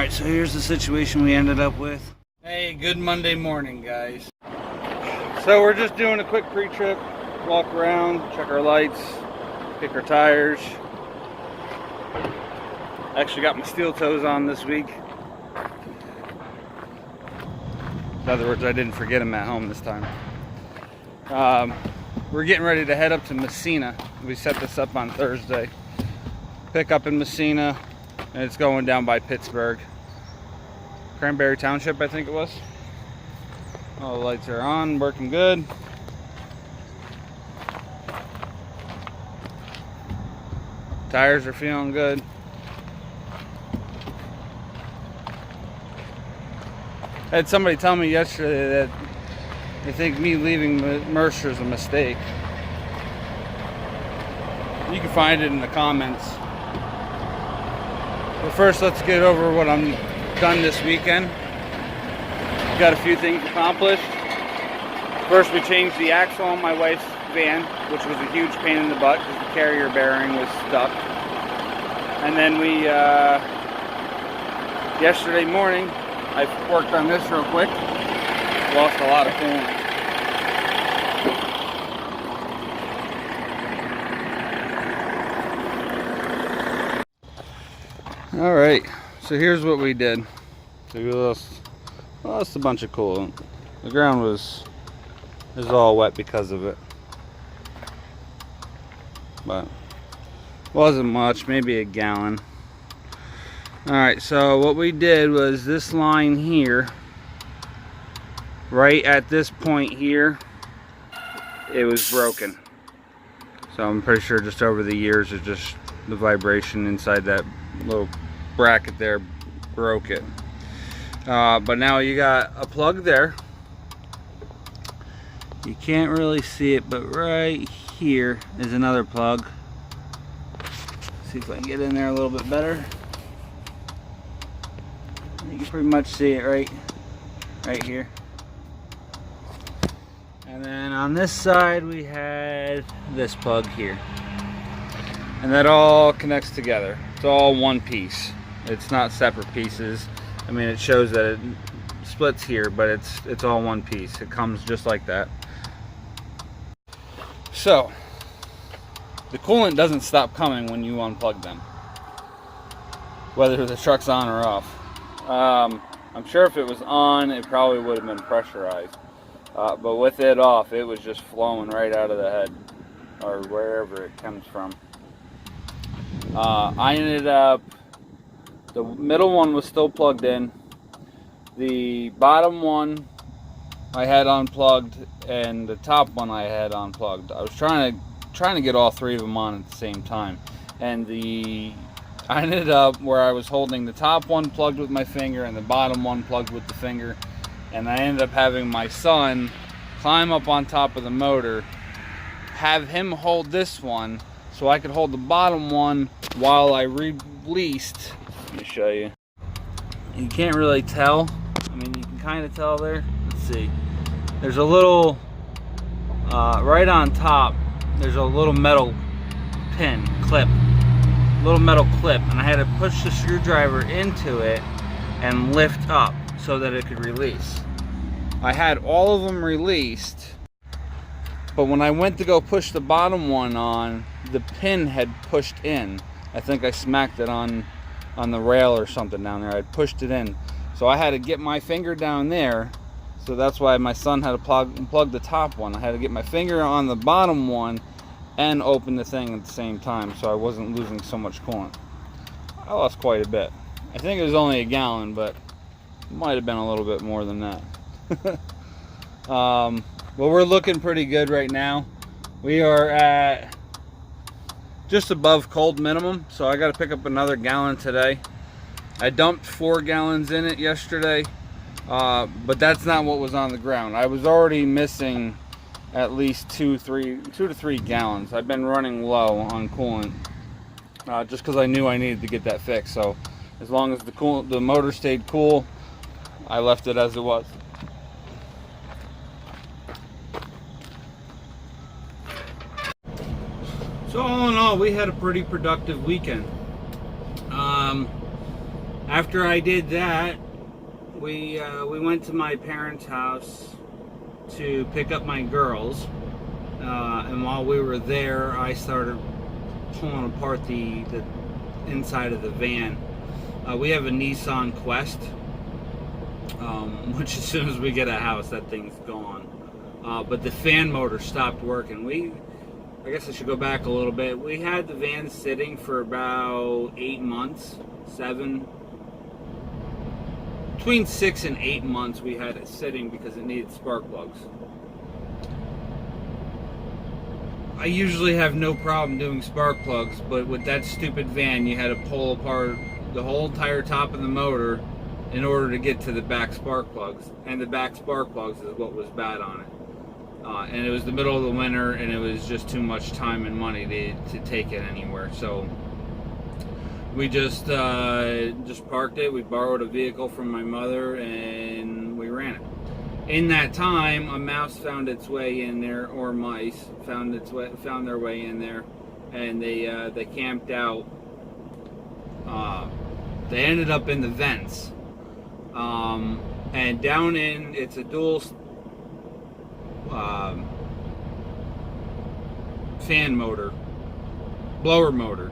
Alright, so here's the situation we ended up with. Hey, good Monday morning, guys. So we're just doing a quick pre-trip, walk around, check our lights, kick our tires. Actually got my steel toes on this week. In other words, I didn't forget them at home this time. We're getting ready to head up to Messina. We set this up on Thursday. Pick up in Messina, and it's going down by Pittsburgh. Cranberry Township, I think it was. All the lights are on, working good. Tires are feeling good. I had somebody tell me yesterday that they think me leaving Mercer is a mistake. You can find it in the comments. But first, let's get over what I'm done this weekend. Got a few things accomplished. First, we changed the axle on my wife's van, which was a huge pain in the butt because the carrier bearing was stuck. And then we, yesterday morning, I worked on this real quick. Lost a lot of coolant. Alright, so here's what we did. So we lost a bunch of coolant. The ground was all wet because of it. But wasn't much, maybe a gallon. Alright, so what we did was this line here, right at this point here, it was broken. So I'm pretty sure just over the years, it's just the vibration inside that little bracket there broke it. But now you got a plug there. You can't really see it, but right here is another plug. See if I can get in there a little bit better. You can pretty much see it right here. And then on this side we had this plug here. And that all connects together. It's all one piece. It's not separate pieces. I mean, it shows that it splits here, but it's all one piece. It comes just like that. So, the coolant doesn't stop coming when you unplug them, whether the truck's on or off. I'm sure if it was on, it probably would have been pressurized. But with it off, it was just flowing right out of the head, or wherever it comes from. I ended up, the middle one was still plugged in. The bottom one I had unplugged, and the top one I had unplugged. I was trying to get all three of them on at the same time, and I ended up where I was holding the top one plugged with my finger and the bottom one plugged with the finger, and I ended up having my son climb up on top of the motor, have him hold this one so I could hold the bottom one while I released. Let me show you. You can't really tell. I mean, you can kind of tell there. Let's see. There's a little, right on top, there's a little metal pin, clip. Little metal clip. And I had to push the screwdriver into it and lift up so that it could release. I had all of them released, but when I went to go push the bottom one on, the pin had pushed in. I think I smacked it on the rail or something down there. I pushed it in. So I had to get my finger down there. So that's why my son had to plug the top one. I had to get my finger on the bottom one and open the thing at the same time, so I wasn't losing so much coolant. I lost quite a bit. I think it was only a gallon, but it might have been a little bit more than that. Well, we're looking pretty good right now. We are at just above cold minimum, so I got to pick up another gallon today. I dumped 4 gallons in it yesterday, but that's not what was on the ground. I was already missing at least 2 to 3 gallons. I've been running low on coolant just because I knew I needed to get that fixed. So as long as the motor stayed cool, I left it as it was. So all in all, we had a pretty productive weekend. After I did that, we went to my parents' house to pick up my girls, and while we were there, I started pulling apart the inside of the van. We have a Nissan Quest, which as soon as we get a house, that thing's gone. But the fan motor stopped working. I guess I should go back a little bit. We had the van sitting for about 8 months, between 6 and 8 months we had it sitting because it needed spark plugs. I usually have no problem doing spark plugs, but with that stupid van, you had to pull apart the whole entire top of the motor in order to get to the back spark plugs. And the back spark plugs is what was bad on it. And it was the middle of the winter, and it was just too much time and money to take it anywhere. So we just parked it. We borrowed a vehicle from my mother, and we ran it. In that time, a mouse found its way in there, or mice found their way in there, and they camped out. They ended up in the vents, and down in it's a dual fan motor, blower motor.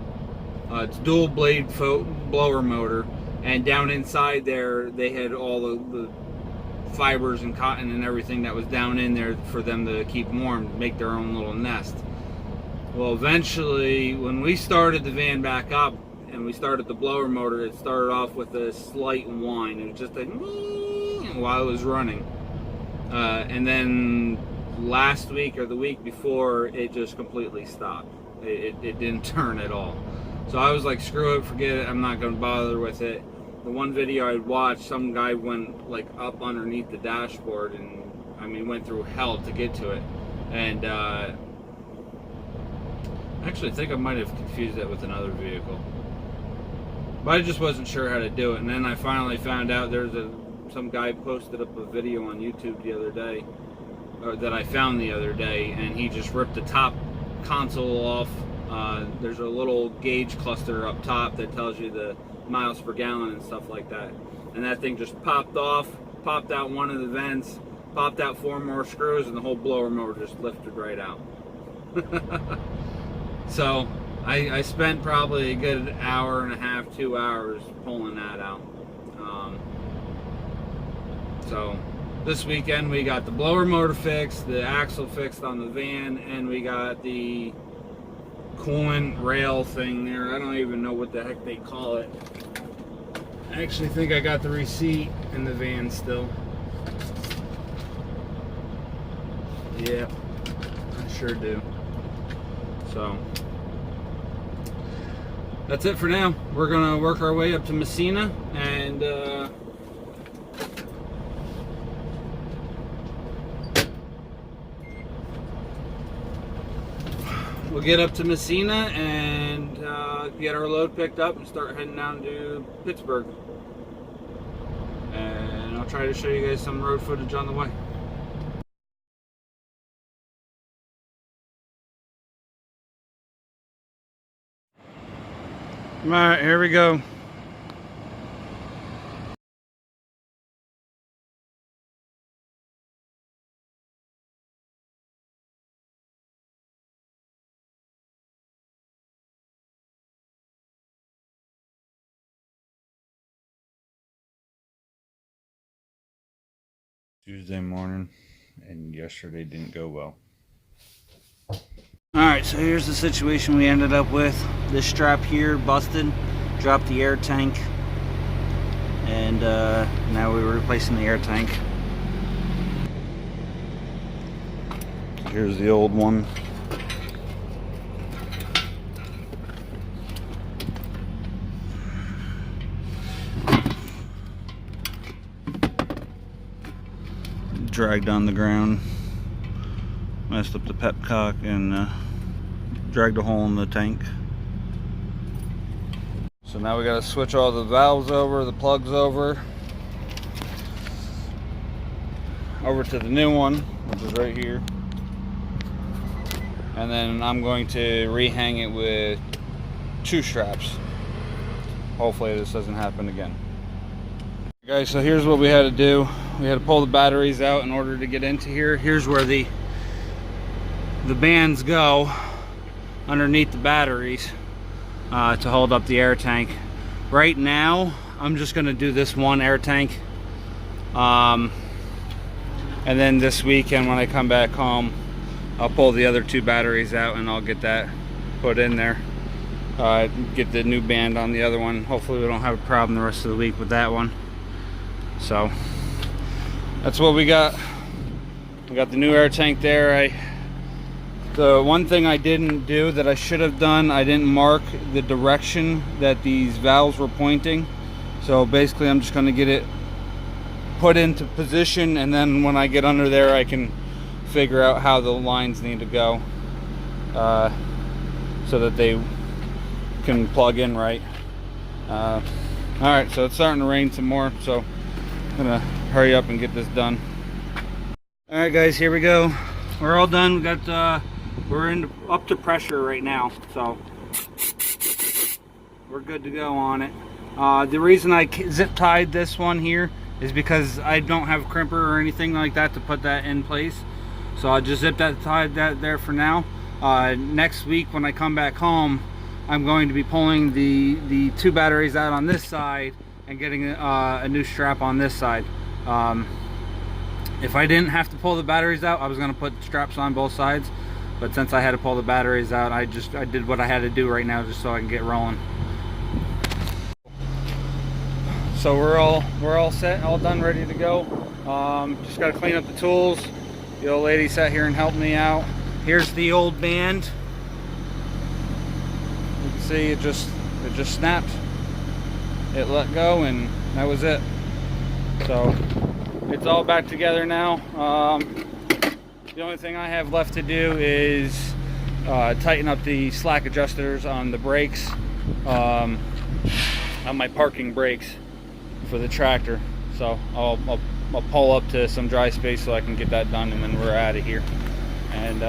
It's dual blade blower motor, and down inside there they had all the fibers and cotton and everything that was down in there for them to keep warm, make their own little nest. Well, eventually, when we started the van back up and we started the blower motor, it started off with a slight whine. It was just a while it was running. And then last week or the week before, it just completely stopped. It didn't turn at all. So I was like, screw it, forget it, I'm not going to bother with it. The one video I watched, some guy went like up underneath the dashboard and I mean went through hell to get to it. And actually I think I might have confused that with another vehicle. But I just wasn't sure how to do it. And then I finally found out some guy posted up a video on YouTube the other day, or that I found the other day, and he just ripped the top console off. There's a little gauge cluster up top that tells you the miles per gallon and stuff like that, and that thing just popped off, popped out one of the vents, popped out 4 more screws, and the whole blower motor just lifted right out. So I spent probably a good hour and a half, 2 hours pulling that out. So this weekend we got the blower motor fixed, the axle fixed on the van, and we got the coolant rail thing there. I don't even know what the heck they call it. I actually think I got the receipt in the van still. Yep, I sure do. So that's it for now. We're gonna work our way up to Messina, and we'll get up to Messina and get our load picked up and start heading down to Pittsburgh. And I'll try to show you guys some road footage on the way. Alright, here we go. Tuesday morning, and yesterday didn't go well. Alright, so here's the situation we ended up with. This strap here busted, dropped the air tank, and now we're replacing the air tank. Here's the old one. Dragged on the ground, messed up the pepcock, and dragged a hole in the tank. So now we got to switch all the valves over, the plugs over to the new one, which is right here. And then I'm going to rehang it with 2 straps. hopefully this doesn't happen again. Guys, so here's what we had to do. We had to pull the batteries out in order to get into here. Here's where the bands go underneath the batteries to hold up the air tank. Right now I'm just going to do this one air tank, and then this weekend when I come back home, I'll pull the other 2 batteries out and I'll get that put in there. Get the new band on the other one. Hopefully we don't have a problem the rest of the week with that one. So that's what we got. We got the new air tank there. The one thing I didn't do that I should have done, I didn't mark the direction that these valves were pointing. So basically I'm just going to get it put into position, and then when I get under there I can figure out how the lines need to go, so that they can plug in right. Alright, so it's starting to rain some more, so I'm gonna hurry up and get this done. Alright guys, here we go. We're all done. We got we're up to pressure right now, so we're good to go on it. The reason I zip tied this one here is because I don't have a crimper or anything like that to put that in place, so I just zip that tied that there for now. Next week when I come back home, I'm going to be pulling the 2 batteries out on this side and getting a new strap on this side. If I didn't have to pull the batteries out, I was going to put straps on both sides, but since I had to pull the batteries out, I did what I had to do right now just so I can get rolling. So we're all set, all done, ready to go. Just got to clean up the tools. The old lady sat here and helped me out. Here's the old band. You can see it just snapped. It let go, and that was it. So it's all back together now. The only thing I have left to do is tighten up the slack adjusters on the brakes, on my parking brakes for the tractor. So I'll pull up to some dry space so I can get that done, and then we're out of here. And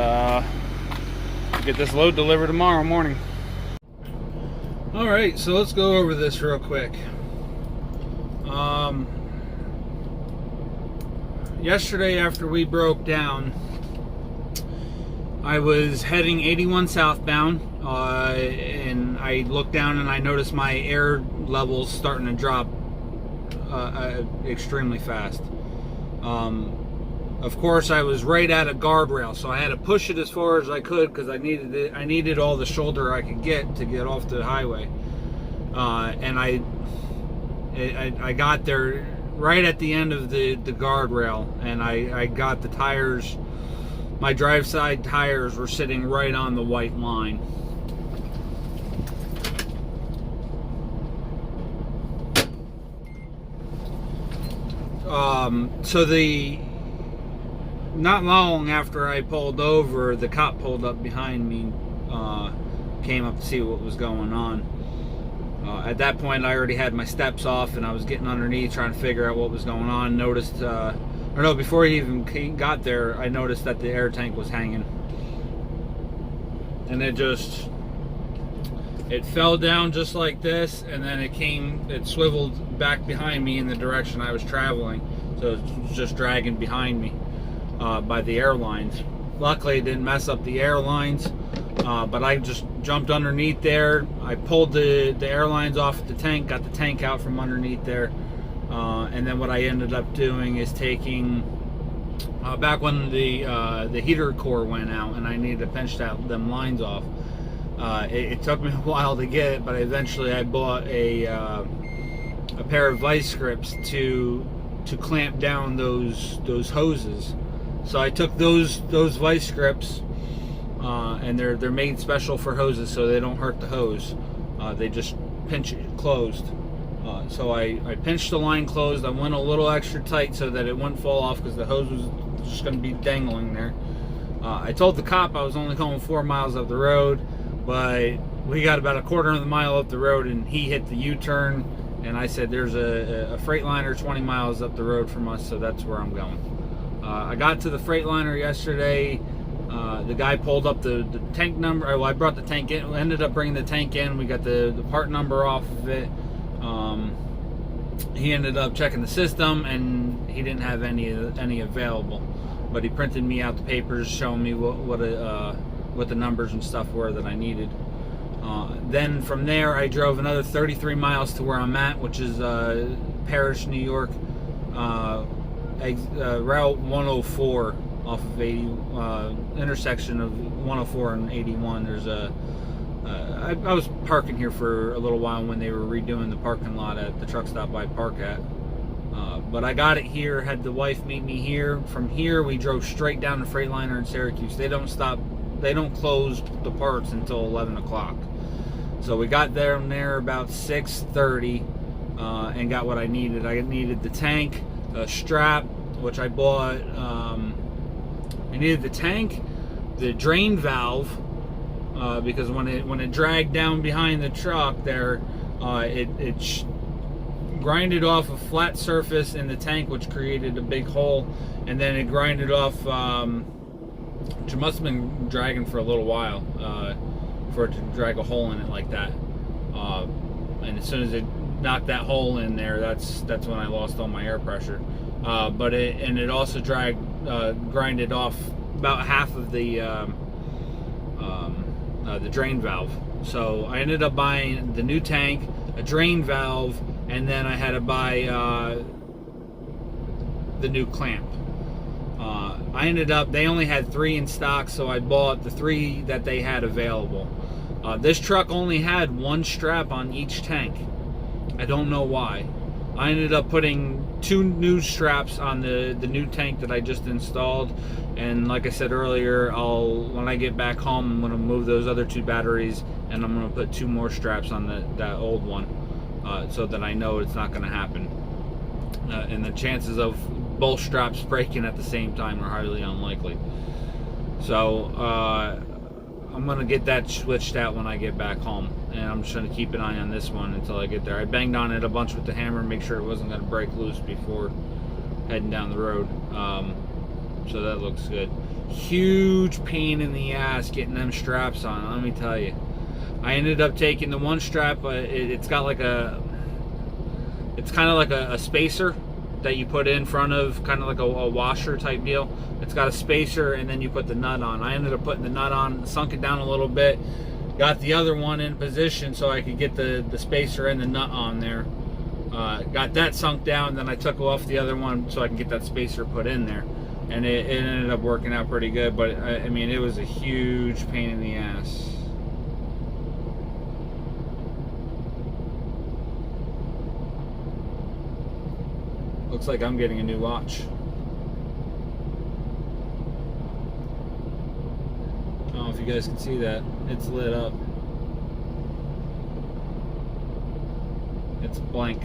get this load delivered tomorrow morning. Alright, so let's go over this real quick. Yesterday after we broke down, I was heading 81 southbound, and I looked down and I noticed my air levels starting to drop extremely fast. Of course, I was right at a guardrail, so I had to push it as far as I could because I needed it. I needed all the shoulder I could get to get off the highway, and I got there right at the end of the guardrail, and I got the tires. My drive side tires were sitting right on the white line. So not long after I pulled over, the cop pulled up behind me, came up to see what was going on. At that point, I already had my steps off, and I was getting underneath trying to figure out what was going on. Noticed, or no, before he even got there, I noticed that the air tank was hanging, and it fell down just like this, and then it swiveled back behind me in the direction I was traveling, so it was just dragging behind me by the airlines. Luckily, it didn't mess up the airlines, but I just jumped underneath there. I pulled the airlines off the tank, got the tank out from underneath there, and then what I ended up doing is taking, back when the heater core went out and I needed to pinch them lines off, it took me a while to get it, but eventually I bought a pair of vice grips to clamp down those hoses. So I took those vice grips, and they're made special for hoses, so they don't hurt the hose. They just pinch it closed. So I pinched the line closed. I went a little extra tight so that it wouldn't fall off because the hose was just going to be dangling there. I told the cop I was only going 4 miles up the road, but we got about a quarter of the mile up the road, and he hit the U-turn, and I said there's a Freightliner 20 miles up the road from us, so that's where I'm going. I got to the Freightliner yesterday. The guy pulled up the tank number. Well, I brought the tank in, ended up bringing the tank in. We got the part number off of it. He ended up checking the system, and he didn't have any available. But he printed me out the papers showing me what the numbers and stuff were that I needed. Then from there, I drove another 33 miles to where I'm at, which is Parrish, New York, Route 104 off of 80, intersection of 104 and 81. There's I was parking here for a little while when they were redoing the parking lot at the truck stop I park at. But I got it here, had the wife meet me here. From here, we drove straight down to Freightliner in Syracuse. They don't close the parts until 11 o'clock. So we got there about 6:30 and got what I needed. I needed the tank, a strap, which I bought. I needed the tank, the drain valve, because when it dragged down behind the truck there, it grinded off a flat surface in the tank, which created a big hole, and then it grinded off, which must have been dragging for a little while, for it to drag a hole in it like that. And as soon as it knocked that hole in there, that's when I lost all my air pressure. But it also grinded off about half of the drain valve. So I ended up buying the new tank, a drain valve, and then I had to buy the new clamp. They only had 3 in stock, so I bought the 3 that they had available. This truck only had 1 strap on each tank. I don't know why. I ended up putting 2 new straps on the new tank that I just installed, and like I said earlier, when I get back home, I'm going to move those other 2 batteries, and I'm going to put 2 more straps on that old one, so that I know it's not going to happen. And the chances of both straps breaking at the same time are highly unlikely. So I'm going to get that switched out when I get back home, and I'm just going to keep an eye on this one until I get there. I banged on it a bunch with the hammer, make sure it wasn't going to break loose before heading down the road. So that looks good. Huge pain in the ass getting them straps on, let me tell you. I ended up taking the 1 strap, it's got like it's kind of like a spacer that you put in front of, kind of like a washer type deal. It's got a spacer, and then you put the nut on. I ended up putting the nut on, sunk it down a little bit, got the other one in position so I could get the spacer and the nut on there. Got that sunk down, then I took off the other one so I can get that spacer put in there. And it ended up working out pretty good, but I mean, it was a huge pain in the ass. Looks like I'm getting a new watch. I don't know if you guys can see that. It's lit up. It's blank.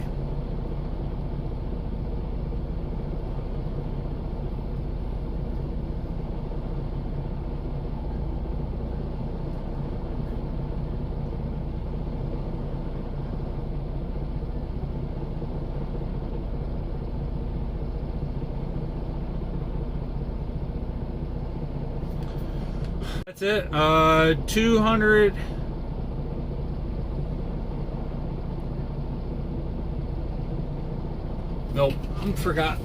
That's it. 200. Nope, I forgot.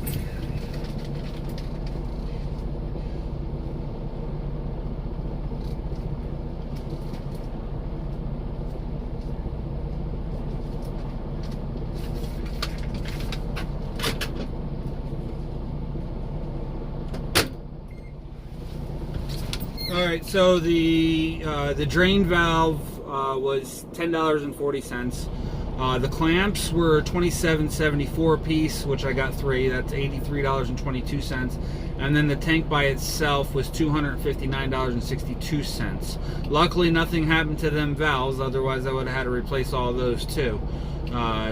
Alright, so the drain valve was $10.40. The clamps were $27.74 a piece, which I got 3. That's $83.22. And then the tank by itself was $259.62. Luckily, nothing happened to them valves. Otherwise, I would have had to replace all of those too.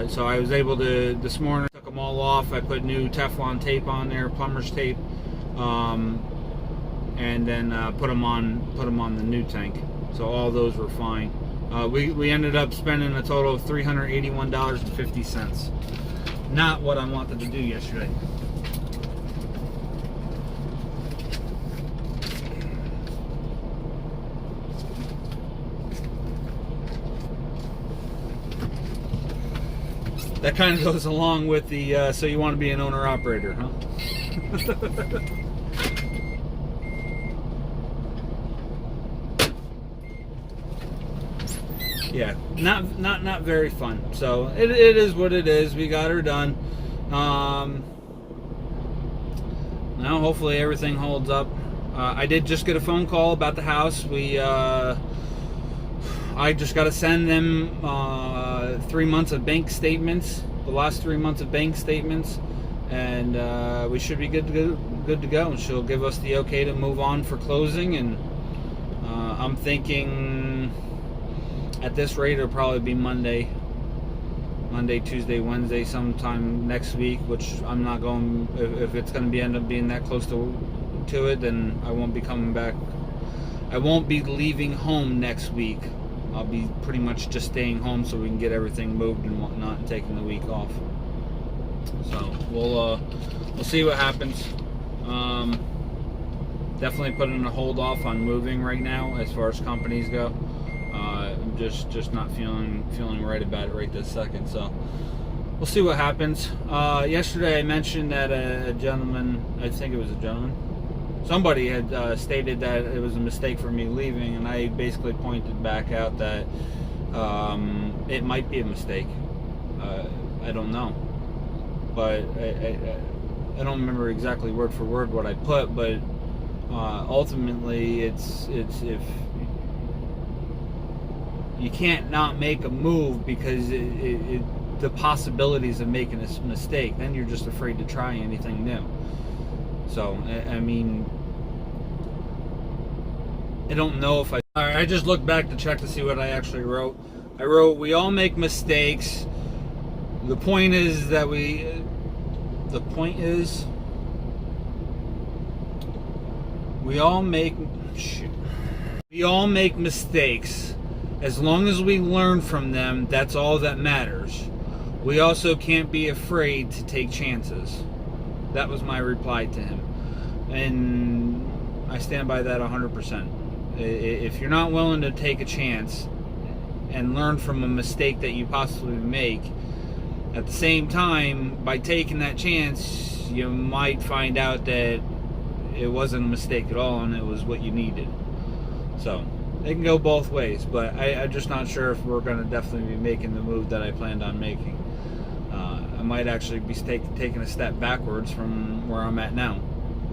So I was able to, this morning, took them all off. I put new Teflon tape on there, plumber's tape. And then put them on the new tank. So all those were fine. We ended up spending a total of $381.50. Not what I wanted to do yesterday. That kind of goes along with the so you want to be an owner-operator, huh? Yeah, not very fun. So it is what it is. We got her done. Now hopefully everything holds up. I did just get a phone call about the house. I just got to send them 3 months of bank statements, the last 3 months of bank statements, and we should be good to go. She'll give us the okay to move on for closing, and I'm thinking at this rate it'll probably be Monday, Tuesday, Wednesday, sometime next week. Which I'm not going. If it's going to end up being that close to it, then I won't be coming back. I won't be leaving home next week. I'll be pretty much just staying home so we can get everything moved and whatnot, and taking the week off. So we'll see what happens. Definitely putting a hold off on moving right now as far as companies go. I'm just not feeling right about it right this second. So we'll see what happens. Yesterday I mentioned that a gentleman, I think it was a gentleman, somebody had stated that it was a mistake for me leaving, and I basically pointed back out that it might be a mistake. I don't know, but I don't remember exactly word for word what I put, but ultimately it's if you can't not make a move because the possibilities of making a mistake, then you're just afraid to try anything new. So, I mean, I don't know if I just looked back to check to see what I actually wrote. I wrote, we all make mistakes. The point is we all make mistakes. As long as we learn from them, that's all that matters. We also can't be afraid to take chances. That was my reply to him. And I stand by that 100%. If you're not willing to take a chance and learn from a mistake that you possibly make, at the same time, by taking that chance, you might find out that it wasn't a mistake at all and it was what you needed. So it can go both ways, but I'm just not sure if we're going to definitely be making the move that I planned on making. I might actually be taking a step backwards from where I'm at now.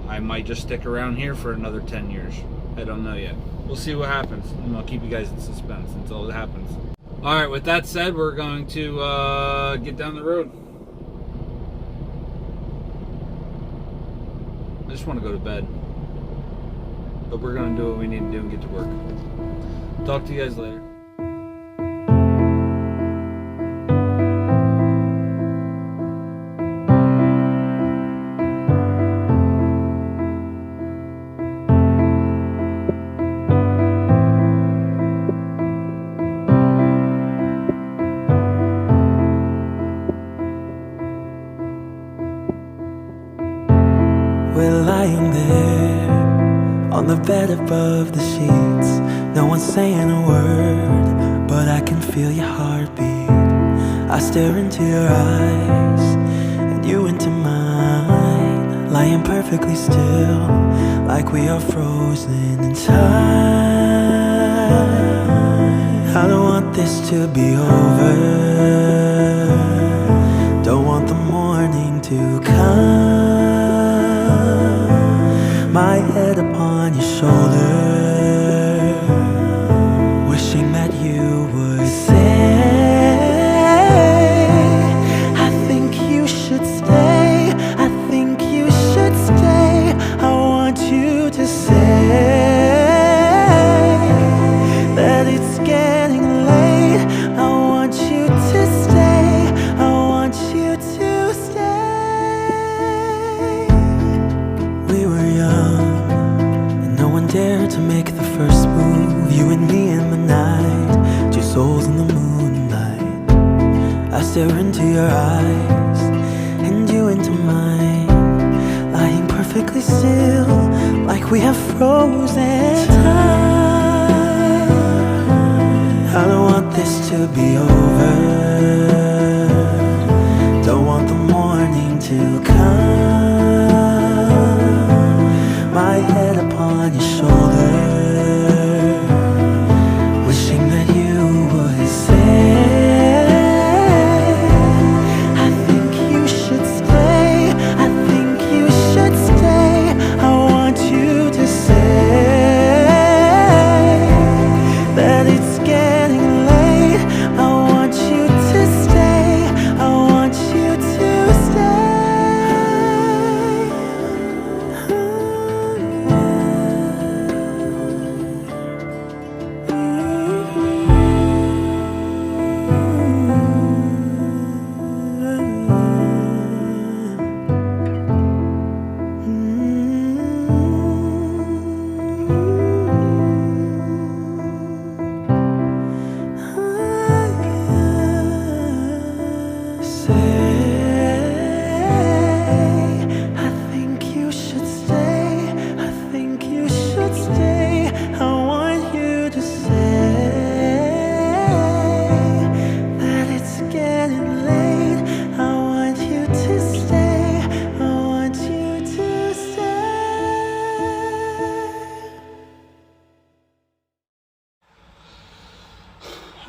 I might just stick around here for another 10 years. I don't know yet. We'll see what happens, and I'll keep you guys in suspense until it happens. Alright, with that said, we're going to get down the road. I just want to go to bed. But we're going to do what we need to do and get to work. Talk to you guys later. We're lying there on the bed above the sheets. No one's saying a word, but I can feel your heartbeat. I stare into your eyes and you into mine, lying perfectly still, like we are frozen in time. I don't want this to be over, don't want the morning to come. My head upon your shoulder, wishing that you would say, I think you should stay, I think you should stay. I want you to say that it's getting late. I want you to stay, I want you to stay. We were young, no one dared to make the first move. You and me in the night, two souls in the moonlight. I stare into your eyes and you into mine, lying perfectly still, like we have frozen time. I don't want this to be over, to come, my head upon your shoulder, wishing that you would say, I think you should stay, I think you should stay. I want you to say that it's getting late. I want you to stay, I want you to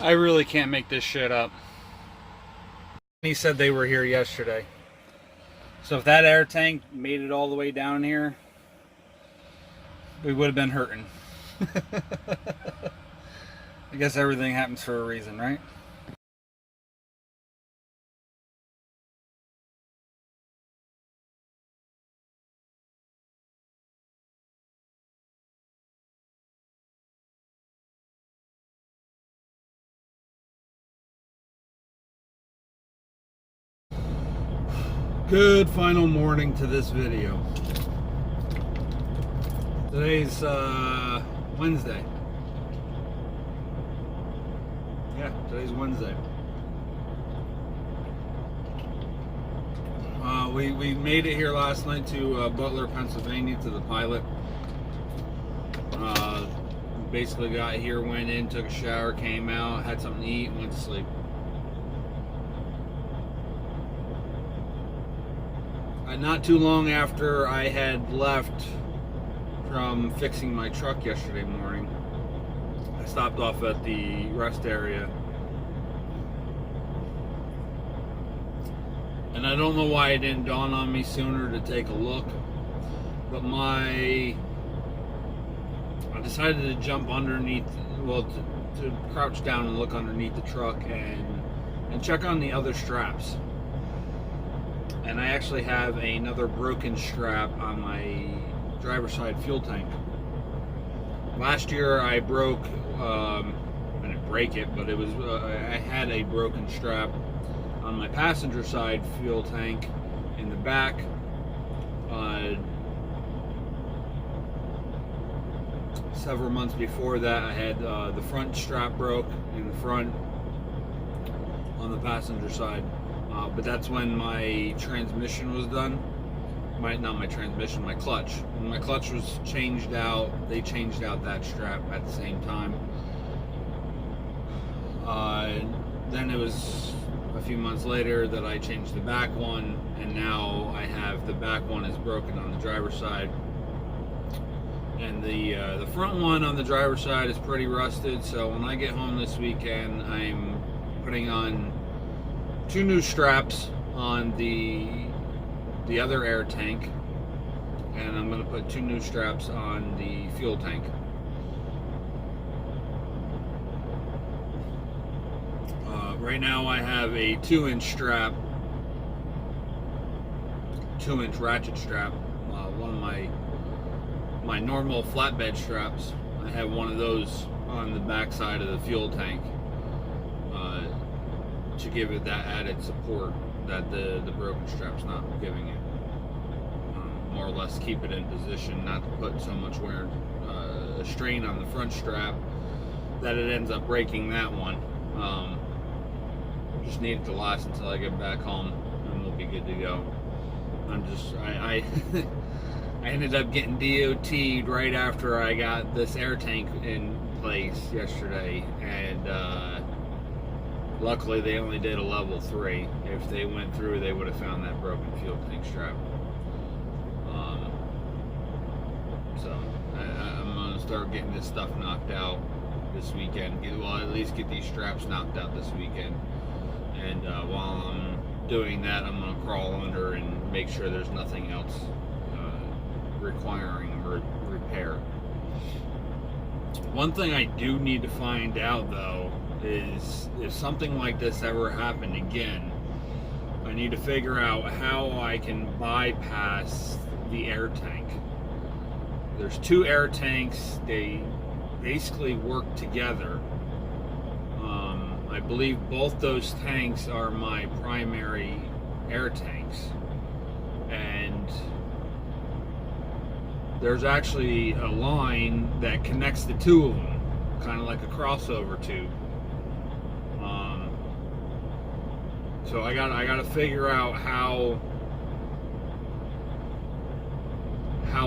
I really can't make this shit up. He said they were here yesterday. So if that air tank made it all the way down here, we would have been hurting. I guess everything happens for a reason, right? Good final morning to this video. Today's Wednesday. Yeah, today's Wednesday. We made it here last night to Butler, Pennsylvania, to the pilot. Basically got here, went in, took a shower, came out, had something to eat, and went to sleep. Not too long after I had left from fixing my truck yesterday morning, I stopped off at the rest area. And I don't know why it didn't dawn on me sooner to take a look, but I decided to jump underneath, well, to crouch down and look underneath the truck and check on the other straps. And I actually have another broken strap on my driver's side fuel tank. Last year I broke, I didn't break it, but it was I had a broken strap on my passenger side fuel tank in the back. Several months before that, I had the front strap broke in the front on the passenger side. But that's when my transmission was done. Not my transmission, my clutch. When my clutch was changed out, they changed out that strap at the same time. Then it was a few months later that I changed the back one, and now I have the back one is broken on the driver's side. And the front one on the driver's side is pretty rusted, so when I get home this weekend, I'm putting on 2 new straps on the other air tank, and I'm going to put 2 new straps on the fuel tank. Right now I have a 2-inch strap, 2-inch ratchet strap. One of my normal flatbed straps, I have one of those on the back side of the fuel tank to give it that added support that the broken strap's not giving it. More or less keep it in position, not to put so much wear strain on the front strap that it ends up breaking that one. Just need it to last until I get back home, and we'll be good to go. I ended up getting DOT'd right after I got this air tank in place yesterday, and Luckily, they only did a level 3. If they went through, they would have found that broken fuel tank strap. So I'm gonna start getting this stuff knocked out this weekend. Well, at least get these straps knocked out this weekend. And while I'm doing that, I'm gonna crawl under and make sure there's nothing else requiring repair. One thing I do need to find out though is if something like this ever happened again, I need to figure out how I can bypass the air tank. There's 2 air tanks. They basically work together. I believe both those tanks are my primary air tanks, and there's actually a line that connects the 2 of them, kind of like a crossover tube. So I gotta figure out how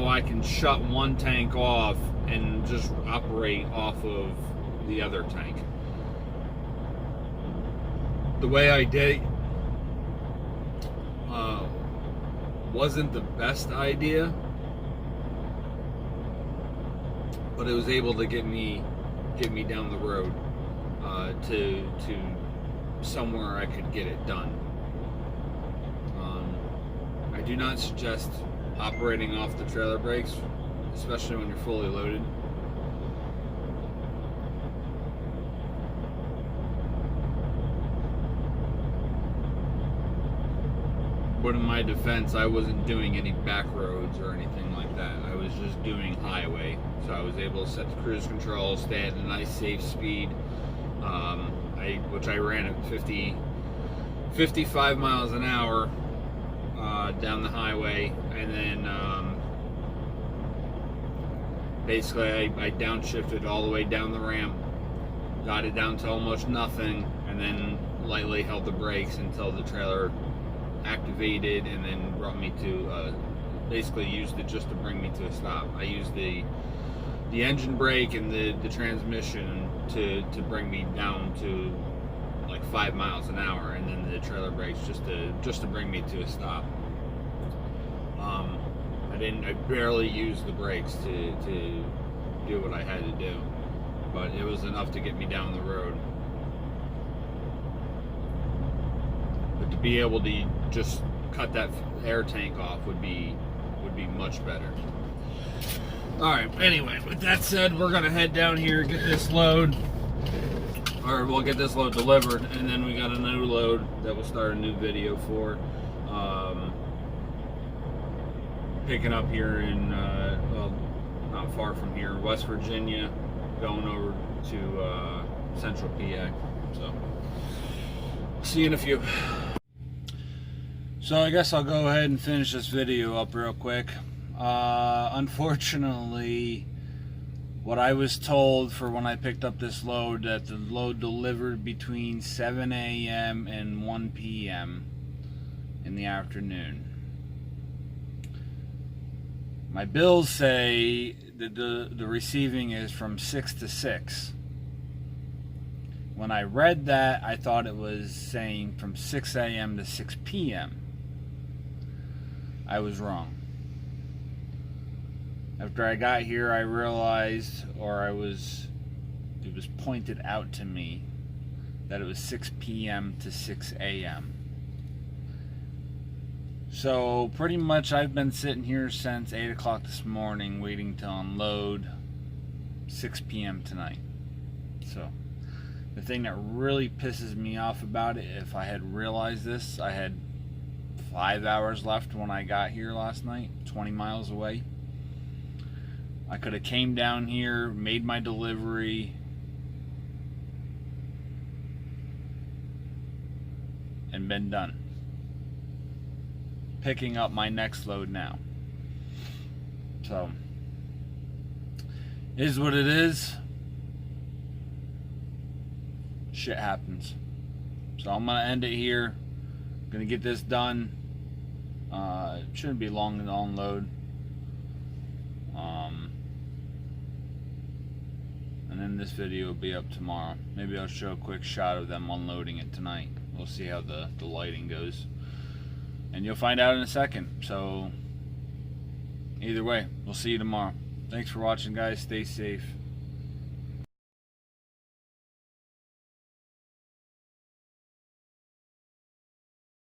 I can shut one tank off and just operate off of the other tank. The way I did it wasn't the best idea, but it was able to get me down the road to somewhere I could get it done. I do not suggest operating off the trailer brakes, especially when you're fully loaded. But in my defense, I wasn't doing any back roads or anything like that. I was just doing highway. So I was able to set the cruise control, stay at a nice safe speed, which I ran at 55 miles an hour down the highway, and then basically I downshifted all the way down the ramp, got it down to almost nothing, and then lightly held the brakes until the trailer activated, and then brought me to basically used it just to bring me to a stop. I used the engine brake and the transmission to bring me down to like 5 miles an hour, and then the trailer brakes just to bring me to a stop. I barely used the brakes to do what I had to do, but it was enough to get me down the road. But to be able to just cut that air tank off would be much better. Alright, anyway, with that said, we're gonna head down here, get this load, or we'll get this load delivered, and then we got a new load that we'll start a new video for. Picking up here in, well, not far from here, West Virginia, going over to Central PA. So, see you in a few. So I guess I'll go ahead and finish this video up real quick. Unfortunately, what I was told for when I picked up this load, that the load delivered between 7 a.m. and 1 p.m. in the afternoon. My bills say that the receiving is from 6 to 6. When I read that, I thought it was saying from 6 a.m. to 6 p.m. I was wrong. After I got here, I realized, or it was pointed out to me, that it was 6 p.m. to 6 a.m. So pretty much I've been sitting here since 8 o'clock this morning waiting to unload. 6 p.m. tonight. So the thing that really pisses me off about it, if I had realized this, I had 5 hours left when I got here last night, 20 miles away. I could have came down here, made my delivery, and been done. Picking up my next load now. So, it is what it is. Shit happens. So I'm gonna end it here. Gonna get this done. It shouldn't be long to unload. and then this video will be up tomorrow. Maybe I'll show a quick shot of them unloading it tonight. We'll see how the lighting goes, and you'll find out in a second. So either way, we'll see you tomorrow. Thanks for watching, guys. Stay safe.